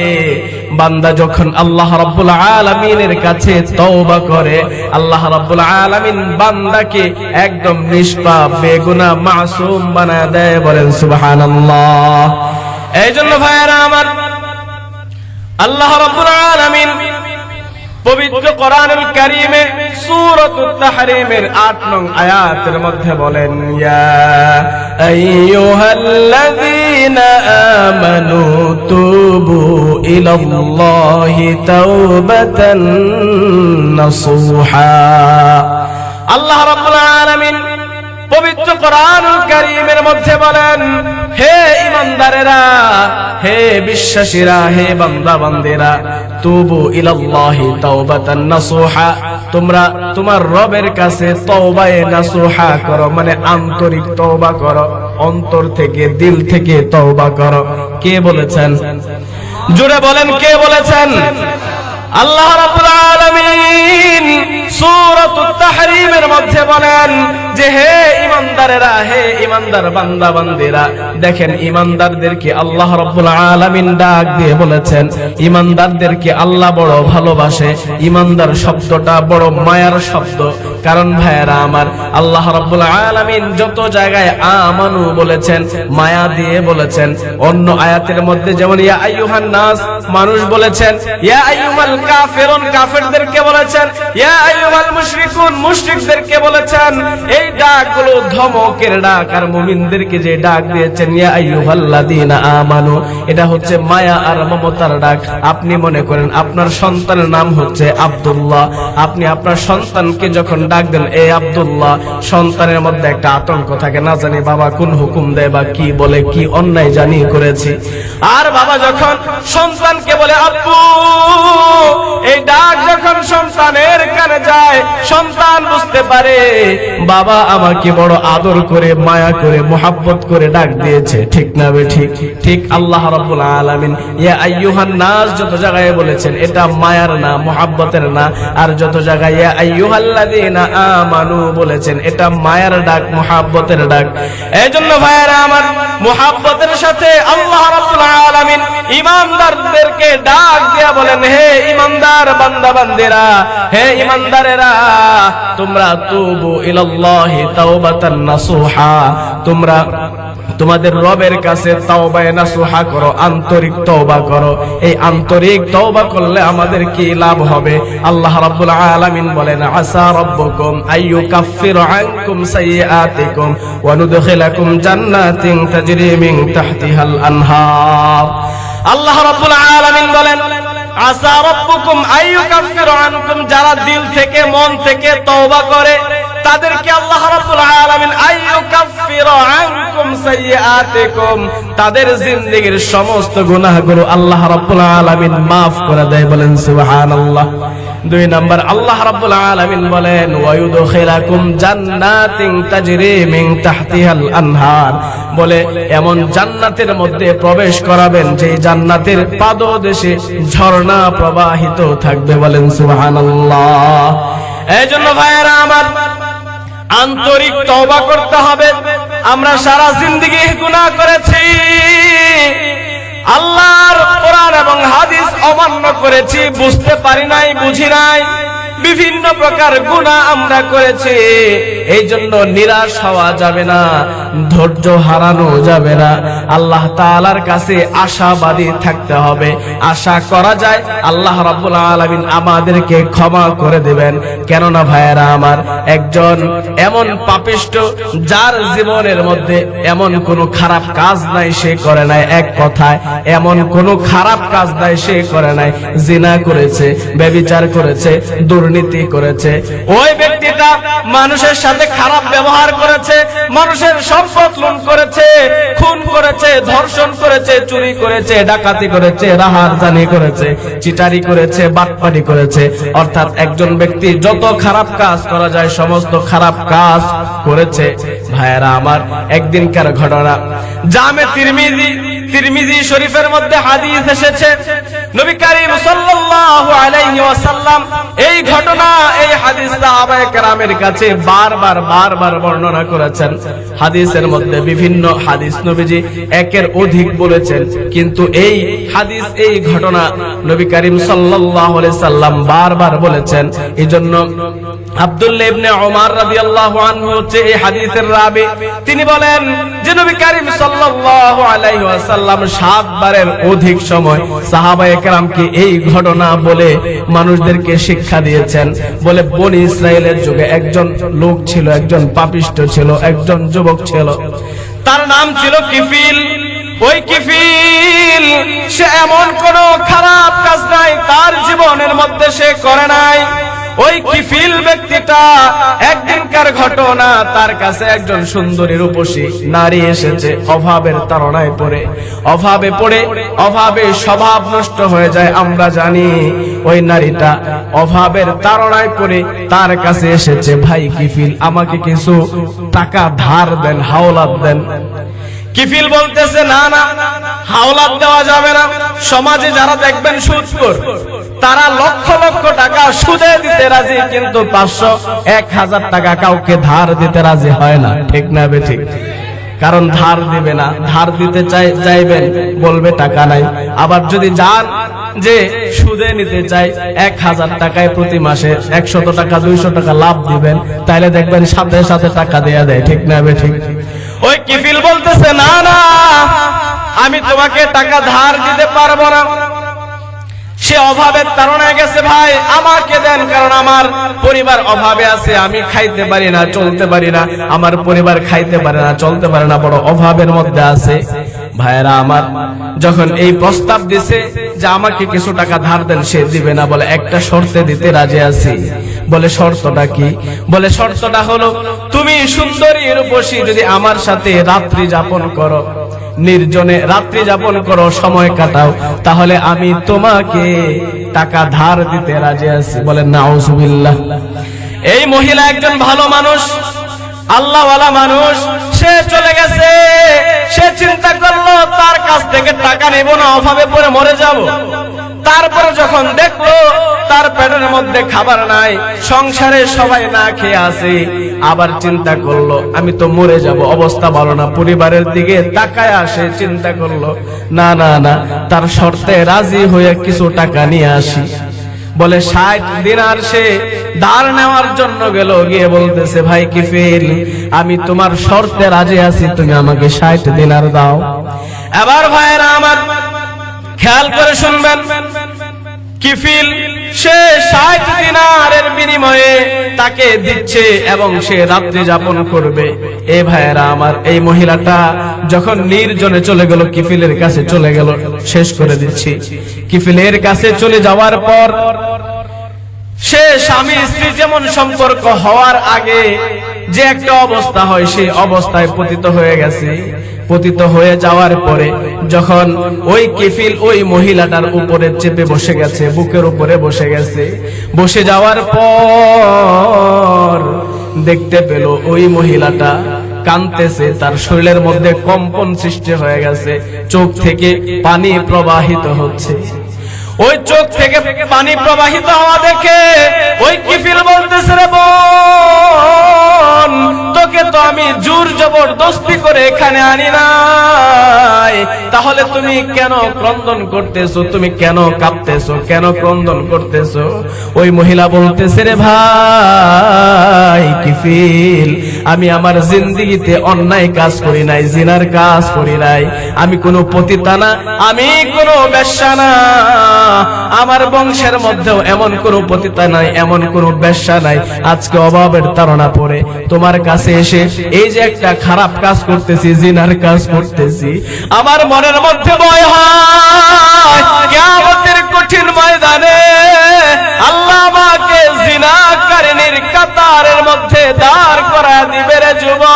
বান্দা যখন আল্লাহ রাব্বুল আলামিনের কাছে তওবা করে, আল্লাহ রাব্বুল আলামিন বান্দাকে একদম নিষ্পাপ বেগুনাহ মাসুম বানায় দেয়। বলেন সুবহানাল্লাহ। এইজন্য ভাইরা আমার, আল্লাহ রাব্বুল আলামিন পবিত্র কোরআনুল কারীমে সূরাতুত তাহরীমের ৮ নং আয়াতের মধ্যে বলেন, ইয়া আইয়ুহাল্লাযীনা আমানু তুবু ইলাল্লাহি তাওবাতান নাসুহা। আল্লাহ রাব্বুল আলামিন পবিত্র কোরআনুল কারীমের মধ্যে বলেন, হে ঈমানদারেরা, হে বিশ্বাসীরা, হে বান্দা বান্দিরা, তুবু ইলাল্লাহি তাওবাতান নাসুহা, তোমরা তোমার রবের কাছে তওবায়ে নাসুহা করো, মানে আন্তরিক তওবা করো, অন্তর থেকে দিল থেকে তওবা করো। কে বলেছেন? জোরে বলেন, কে বলেছেন? আল্লাহ রাব্বুল আলামিন সূরাতুত তাহরীমের মধ্যে বলেন যে হে ঈমানদারেরা, হে ঈমানদার বান্দা বান্দিরা, দেখেন ঈমানদারদেরকে আল্লাহ রাব্বুল আলামিন ডাক দিয়ে বলেছেন, ঈমানদারদেরকে আল্লাহ বড় ভালোবাসে। ঈমানদার শব্দটা বড় মায়ার শব্দ। কারণ ভাইয়েরা আমার, আল্লাহ রাব্বুল আলামিন যত জায়গায় আমানু বলেছেন মায়া দিয়ে বলেছেন। অন্য আয়াতের মধ্যে যেমন ইয়া আইয়ুহান নাস মানুষ বলেছেন, ইয়া আইয়ুহাল কাফিরুন কাফিরদেরকে বলেছেন, ইয়া আইয়ুহাল মুশরিকুন মুশরিকদেরকে বলেছেন। এই ডাকগুলো ধমকের ডাক। আর মুমিনদেরকে যে ডাক দিয়েছেন ইয়া আইয়ুহাল্লাযীনা আমানু, এটা হচ্ছে মায়া আর মমতার ডাক। আপনি মনে করেন আপনার সন্তানের নাম হচ্ছে আব্দুল্লাহ, আপনি আপনার সন্তানকে যখন ডাক দেন এ আব্দুল্লাহ, সন্তানের মধ্যে একটা আতঙ্ক থাকে, না জানি বাবা কোন হুকুম দেয় বা কি বলে, কি অন্যায় জানি করেছি। আর বাবা যখন সন্তানকে বলে আব্বু, এই ডাক যখন সন্তানের কানে যায়, সন্তান বুঝতে পারে বাবা আমাকে বড় আদর করে, মায়া করে, মোহাব্বত করে ডাক দিয়েছে। ঠিক না বে ঠিক? ঠিক আল্লাহ রাব্বুল আলামিন ইয়া আইয়ুহান নাস যত জায়গায় বলেছেন এটা মায়ার না, মোহাব্বতের না। আর যত জায়গায় ইয়া আইয়ুহাল্লাযীনা আমানু বলেছেন এটা মায়ার ডাক, মোহাব্বতের ডাক। এইজন্য ভাইয়েরা আমার, মোহাব্বতের সাথে আল্লাহ রাব্বুল আলামিন ঈমানদারদেরকে ডাক দিয়া বলেন, হে ঈমানদার বান্দা বান্দিরা, হে ঈমানদারেরা, তোমরা তুবু ইলাল্লাহি তাওবাতান নাসুহা, তোমরা তোমাদের রবের কাছে তাওবায়ে নাসুহা করো, আন্তরিক তওবা করো। এই আন্তরিক তওবা করলে আমাদের কি লাভ হবে? আল্লাহ রাব্বুল আলামিন বলেন, আসা রাব্বুকুম আইয়ুকাফফিরু আনকুম সাইয়্যাতিকুম ওয়া নুদখিলাকুম জান্নাতিন তাজরি মিন তাহতিহাল আনহার। আল্লাহ রাব্বুল আলামিন বলেন, আসা রাব্বুকুম আইয়ুকাফফিরু আনকুম, যারা দিল থেকে মন থেকে তওবা করে তাদেরকে আল্লাহ রাব্বুল আলামিন আইয়ুকাফফিরু আনকুম সাইয়্যাতিকুম, তাদের জিন্দেগীর সমস্ত গুনাহগুলো আল্লাহ রাব্বুল আলামিন maaf করে দেয়। বলেন সুবহানাল্লাহ। 2 নাম্বার আল্লাহ রাব্বুল আলামিন বলেন, ওয়া ইউদখিলাকুম জান্নাতিন তাজরি মিন তাহতিহাল আনহার, বলে এমন জান্নাতের মধ্যে প্রবেশ করাবেন যে জান্নাতের পাদদেশে ঝর্ণা প্রবাহিত থাকবে। বলেন সুবহানাল্লাহ। এইজন্য ভাইয়েরা আমার, আন্তরিক তওবা করতে হবে। আমরা সারা জিন্দেগি গুনাহ করেছি, আল্লাহর কোরআন এবং হাদিস অমান্য করেছি, বুঝতে পারি নাই, বুঝি নাই, বিভিন্ন প্রকার গুনাহ আমরা করেছি। এই জন্য নিরাশ হওয়া যাবে না, ধৈর্য হারানো যাবে না। আল্লাহ তাআলার কাছে আশাবাদী থাকতে হবে। আশা করা যায় আল্লাহ রাব্বুল আলামিন আমাদেরকে ক্ষমা করে দিবেন। কেননা ভাইয়েরা আমার, একজন এমন পাপিষ্ঠ যার জীবনের মধ্যে এমন কোনো খারাপ কাজ নাই সে করে নাই, এক কথায় এমন কোনো খারাপ কাজ নাই সে করে নাই, জিনা করেছে, ব্যভিচার করেছে, দুর্নীতি করেছে, ওই ব্যক্তিটা মানুষের সাথে খারাপ ব্যবহার করেছে, মানুষের সম্পদ লুট করেছে, খুন করেছে, ধর্ষণ করেছে, চুরি করেছে, ডাকাতি করেছে, রাহাজানি করেছে, চিটারি করেছে, বাটপারি করেছে। অর্থাৎ একজন ব্যক্তি যত খারাপ কাজ করা যায় সমস্ত খারাপ কাজ করেছে। ভাইয়েরা আমার, একদিনকার ঘটনা, জামে তিরমিজি শরীফের মধ্যে হাদিস এসেছে, নবী করিম সাল্লাল্লাহু আলাইহি আলাইহি ওয়াসাল্লাম এই ঘটনা, এই হাদিস সাহাবায়ে কেরামের কাছে বারবার বর্ণনা করেছেন। হাদিসের মধ্যে বিভিন্ন হাদিস নবীজি একের অধিক বলেছেন, কিন্তু এই হাদিস, এই ঘটনা নবী করিম সাল্লাল্লাহু আলাইহি সাল্লাম বারবার বলেছেন। এইজন্য আব্দুল্লাহ ইবনে ওমর রাদিয়াল্লাহু আনহু হচ্ছে এই হাদিসের রাবী। তিনি বলেন যে নবী করিম সাল্লাল্লাহু আলাইহি ওয়াসাল্লাম 7 বারের অধিক সময় সাহাবায়ে কেরামকে এই ঘটনা বলে মানুষদেরকে শিক্ষা দিয়েছেন। বলে বনি ইসরাইলের যুগে একজন লোক ছিল, একজন পাপিষ্ঠ ছিল, একজন যুবক ছিল, তার নাম ছিল কিফিল। ওই কিফিল সে এমন কোন খারাপ কাজ নাই তার জীবনের মধ্যে সে করে নাই। ওই কিফিল ব্যক্তিটা একদিনকার ঘটনা, তার কাছে একজন সুন্দরী রূপসী নারী এসেছে। অভাবের তাড়নায় পড়ে, অভাবে স্বভাব নষ্ট হয়ে যায়। আমরা জানি ওই নারীটা অভাবের তাড়নায় পড়ে তার কাছে এসেছে, ভাই কিফিল আমাকে কিছু টাকা ধার দেন, হাওলাত দেন। কিফিল বলতেছে না, হাওলাত দেওয়া যাবে না। সমাজে যারা দেখবেন সুদখোর, তারা লক্ষ লক্ষ টাকা সুদে দিতে রাজি, কিন্তু 500, 1000 টাকা কাউকে ধার দিতে রাজি হয় না। ঠিক না বেঠিক? কারণ ধার দিবে না, ধার দিতে চাইবেন বলবে টাকা নাই। আবার যদি যান যে সুদে নিতে চাই 1000 টাকায় প্রতি মাসে 100 টাকা 200 টাকা লাভ দিবেন, তাহলে দেখবেন সাথে সাথে টাকা দেয়া দেয়। ঠিক না বেঠিক? ওই কিফিল বলতেছে না, আমি তোমাকে টাকা ধার দিতে পারবো না। সে অভাবের তাড়নায় গেছে, ভাই আমাকে দেন, কারণ আমার পরিবার অভাবে আছে, আমি খাইতে পারি না, চলতে পারি না, আমার পরিবার খাইতে পারে না, চলতে পারে না, বড় অভাবের মধ্যে আছে। ভাইরা আমার, যখন এই প্রস্তাব দিছে যে আমাকে কিছু টাকা ধার দেন, সে দিবে না। বলে একটা শর্তে দিতে রাজি আছি। বলে শর্তটা কি? বলে শর্তটা হলো তুমি সুন্দরী রূপসী যদি আমার সাথে রাত্রি যাপন করো, নির্জনে রাত্রি যাপন করো, সময় কাটাও, তাহলে আমি তোমাকে টাকা ধার দিতে রাজি আছি। বলে নাউজুবিল্লাহ। এই মহিলা একজন ভালো মানুষ, আল্লাহওয়ালা মানুষ, সে চলে গেছে। সে চিন্তা করলো তার কাছ থেকে টাকা নেব না, অভাবে পড়ে মরে যাব। তারপরে যখন দেখলো তার পেটের মধ্যে খাবার নাই, সংসারে সবাই না খেয়ে আছে, আবার চিন্তা করলো আমি তো মরে যাব, অবস্থা ভালো না। পরিবারের দিকে তাকায় আসে, চিন্তা করলো না, তার শর্তে রাজি হয়ে কিছু টাকা নিয়ে আসি। বলে 60 দিনার সে ধার নেওয়ার জন্য গেল, গিয়ে বলতেছে ভাই কিফিল, আমি তোমার শর্তে রাজি আছি, তুমি আমাকে 60 দিনার দাও। এবার ভাইরা আমার খেয়াল করে শুনবেন, কিফিল সে 60 দিনারের বিনিময়ে তাকে দিচ্ছে এবং সে রাত্রি যাপন করবে। এই ভাইয়েরা আমার, এই মহিলাটা যখন নির্জনে চলে গেল, কিফিলের কাছে চলে গেল, শেষ করে দিচ্ছি। কিফিলের কাছে চলে যাওয়ার পর সে স্বামী স্ত্রী যেমন সম্পর্ক হওয়ার আগে যে একটা অবস্থা হয়, সেই অবস্থায় পতিত হয়ে গেছে। পতিত হয়ে যাওয়ার পরে যখন ওই কিফিল ওই মহিলাটার উপরে চেপে বসে গেছে, বুকের উপরে বসে গেছে, বসে যাওয়ার পর দেখতে পেল ওই মহিলাটা কাঁদতেছে, তার শরীরের মধ্যে কম্পন সৃষ্টি হয়ে গেছে, চোখ থেকে পানি প্রবাহিত হচ্ছে। ওই চোখ থেকে পানি প্রবাহিত হওয়া দেখে ওই কিফিল বলতেছে, রে বোন, তোকে তো আমি জোর জবরদস্তি করে এখানে আনি নাই, তাহলে তুমি কেন ক্রন্দন করতেছো, তুমি কেন কাঁদতেছো, কেন ক্রন্দন করতেছো? ওই মহিলা বলতেছে, রে ভাই কিফিল, আমি আমার জিন্দেগিতে অন্যায় কাজ করি নাই, জিনার কাজ করি নাই, আমি কোনো পতিতা না, আমি কোনো বেশ্যা না, আমার বংশের মধ্যেও এমন কোনো পতিতা নাই, এমন কোনো বেশ্যা নাই। আজকে অভাবের তাড়না পড়ে তোমার কাছে এসে এই যে একটা খারাপ কাজ করতেছি, জিনার কাজ করতেছি, আমার মনের মধ্যে ভয় হয় কিয়ামতের কঠিন ময়দানে আল্লাহ আমাকে জিনাকারিনীর কাতারের মধ্যে দাঁড় করায় দিবে রে যুবক।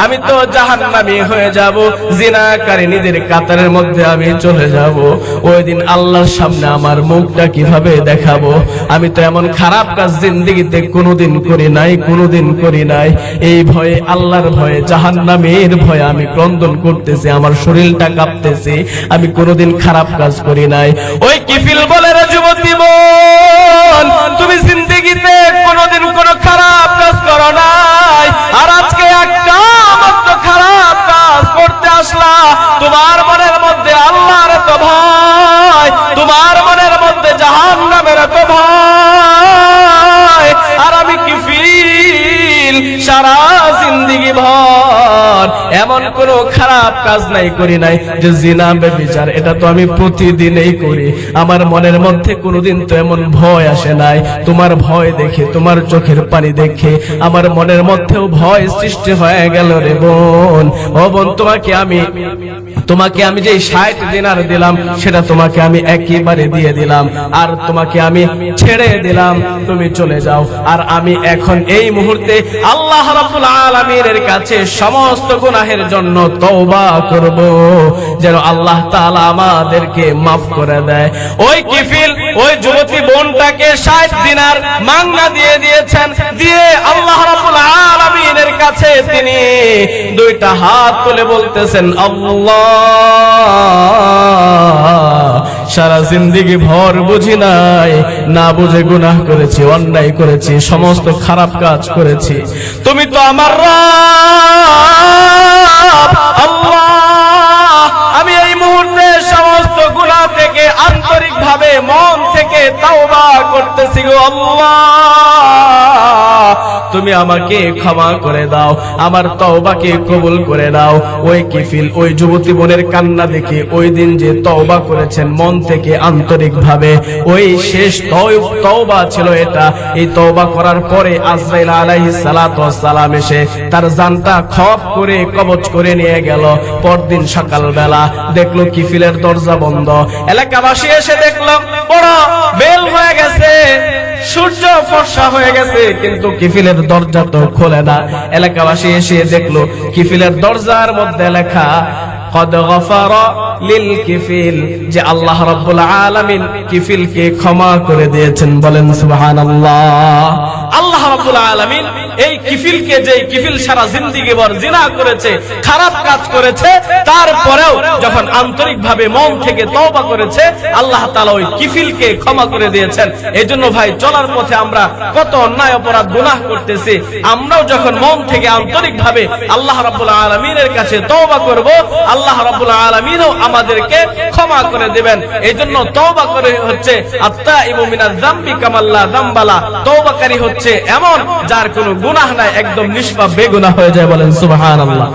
আমি তো জাহান্নামী হয়ে যাব, জিনাকারিনীদের কাতারের মধ্যে আমি চলে যাব। ওই দিন আল্লাহর সামনে আমার মুখটা কিভাবে দেখাবো? আমি তো এমন খারাপ কাজ জিন্দেগিতে কোনোদিন করি নাই। এই ভয়ে, আল্লাহর ভয়ে, জাহান্নামের ভয়ে আমি ক্রন্দন করতেছি, আমার শরীরটা কাঁপতেছে। আমি কোনোদিন খারাপ কাজ করি নাই। ওই কিফিল বলে, রে যুবতী বোন, তুমি জিন্দেগিতে কোনোদিন কোনো খারাপ কাজ করো নাই, আর আজকে একটা মাত্র খারাপ কাজ করতে আসলা। তোমার মনের মধ্যে আল্লাহর এত ভয়, তোমার মনের মধ্যে জাহান্নামের এত ভয়, আর আমি কিফিল সারা জিন্দেগি ভর এমন কোন খারাপ কাজ করি নাই যে জিনা ব্যভিচার, এটা তো আমি প্রতিদিনই করি। আমার মনের মধ্যে কোনোদিন তো এমন ভয় আসে নাই। তোমার ভয় দেখে, তোমার চোখের পানি দেখে আমার মনের মধ্যেও ভয় সৃষ্টি হয়ে গেল রে বোন। ও বোন, তোমাকে আমি যে 60 দিনার দিলাম সেটা তোমাকে আমি একেবারে দিয়ে দিলাম, আর তোমাকে আমি ছেড়ে দিলাম, তুমি চলে যাও। আর আমি এখন এই মুহূর্তে আল্লাহ রাব্বুল আলামিনের কাছে সমস্ত গুনাহের জন্য তওবা করব, যেন আল্লাহ তাআলা আমাদেরকে মাফ করে দেয়। ওই কিফিল ওই যুবতী বোনটাকে 60 দিনার মাংনা দিয়ে দিয়েছেন, দিয়ে আল্লাহ রাব্বুল আলামিনের কাছে তিনি দুইটা হাত তুলে বলতেছেন, আল্লাহ, সারা জিন্দেগি ভর বুঝি নাই, না বুঝে গুনাহ করেছি, অন্যায় করেছি, সমস্ত খারাপ কাজ করেছি। তুমি তো আমার রব আল্লাহ, আমি এই মুহূর্তে সমস্ত গুনাহ থেকে আন্তরিকভাবে মন থেকে তাওবা করতেছি গো আল্লাহ, তুমি আমাকে ক্ষমা করে দাও, আমার তওবাকে কবুল করে দাও। ওই কিফিল ওই যুবতী বোনের কান্না দেখে ওই দিন যে তওবা করেছেন মন থেকে আন্তরিকভাবে, ওই শেষ তওবা ছিল এটা। এই তওবা করার পরে আজরাইল আলাইহিস সালাতু ওয়াস সালাম এসে তার জানটা খপ করে কবজ করে নিয়ে গেল। পরদিন সকালবেলা দেখলো কিফিলের দরজা বন্ধ। এলাকাবাসী এসে দেখলো বড় বেল হয়ে গেছে, সূর্য ফর্সা হয়ে গেছে, কিন্তু কিফিলের দরজা তো খোলে না। এলাকাবাসী এসে দেখলো কিফিলের দরজার মধ্যে লেখা কদ গফারা লিল কিফিল, যে আল্লাহ রাব্বুল আলামিন কিফিলকে ক্ষমা করে দিয়েছেন। বলেন সুবহানাল্লাহ। আল্লাহ রাব্বুল আলামিন এই কিফিলকে, যে কিফিল সারা জিন্দেগি ভর জিনা করেছে, খারাপ কাজ করেছে, তারপরেও যখন আন্তরিকভাবে মন থেকে তওবা করেছে, আল্লাহ তাআলা ওই কিফিলকে ক্ষমা করে দিয়েছেন। এজন্য ভাই, চলার পথে আমরা কত অন্যায় অপরাধ গুনাহ করতেছি, আমরাও যখন মন থেকে আন্তরিকভাবে আল্লাহ রাব্বুল আলামিনের কাছে তওবা করব, আল্লাহ রাব্বুল আলামিনও আমাদেরকে ক্ষমা করে দিবেন। এজন্য তওবা করে হচ্ছে আত্তাইবু মিনাজ যামবি কামাল্লা যামবালা, তওবাকারী হচ্ছে এমন যার কোনো গুনাহ নাই, একদম নিষ্পাপ বেগুনাহ হয়ে যায়। বলেন সুবহানাল্লাহ।